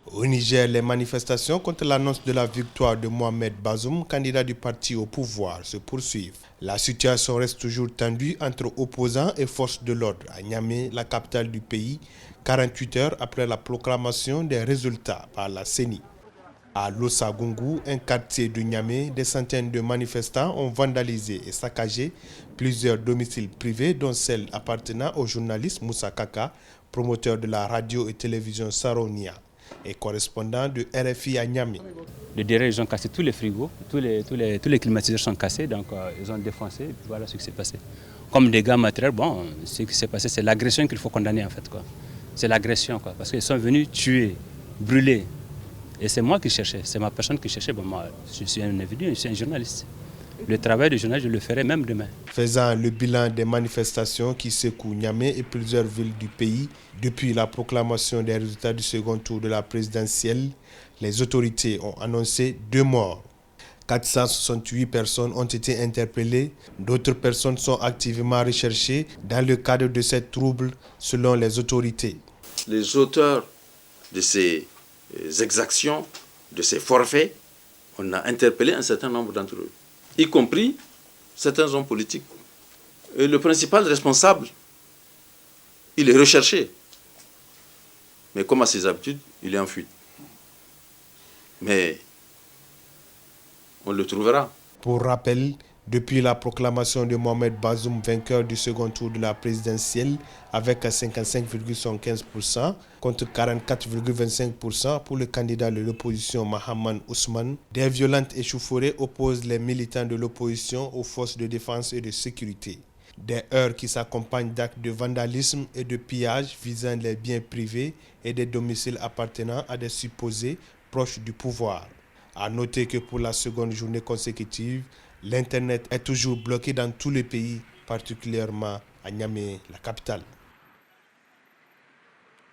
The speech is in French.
Au Niger, les manifestations contre l'annonce de la victoire de Mohamed Bazoum, candidat du parti au pouvoir, se poursuivent. La situation reste toujours tendue entre opposants et forces de l'ordre à Niamey, la capitale du pays, 48 heures après la proclamation des résultats par la CENI. À Losagungu, un quartier de Niamey, des centaines de manifestants ont vandalisé et saccagé plusieurs domiciles privés, dont celle appartenant au journaliste Moussa Kaka, promoteur de la radio et télévision Saronia et correspondant de RFI à Niamey. De derrière, ils ont cassé tous les frigos, tous les climatiseurs sont cassés, donc ils ont défoncé, et puis voilà ce qui s'est passé. Comme dégâts matériels, bon, ce qui s'est passé, c'est l'agression qu'il faut condamner en fait, quoi. C'est l'agression, quoi, parce qu'ils sont venus tuer, brûler. Et c'est moi qui cherchais, c'est ma personne qui cherchait. Bon, moi, je suis un individu, je suis un journaliste. Le travail de journaliste, je le ferai même demain. Faisant le bilan des manifestations qui secouent Niamey et plusieurs villes du pays depuis la proclamation des résultats du second tour de la présidentielle, les autorités ont annoncé 2 morts. 468 personnes ont été interpellées. D'autres personnes sont activement recherchées dans le cadre de ces troubles, selon les autorités. Les auteurs de ces exactions, de ces forfaits, on a interpellé un certain nombre d'entre eux, y compris certains hommes politiques. Et le principal responsable, il est recherché. Mais comme à ses habitudes, il est en fuite. Mais on le trouvera. Pour rappel, depuis la proclamation de Mohamed Bazoum vainqueur du second tour de la présidentielle avec 55,75% contre 44,25% pour le candidat de l'opposition Mahaman Ousmane, des violentes échauffourées opposent les militants de l'opposition aux forces de défense et de sécurité. Des heurts qui s'accompagnent d'actes de vandalisme et de pillage visant les biens privés et des domiciles appartenant à des supposés proches du pouvoir. À noter que pour la seconde journée consécutive, l'Internet est toujours bloqué dans tout le pays, particulièrement à Niamey, la capitale.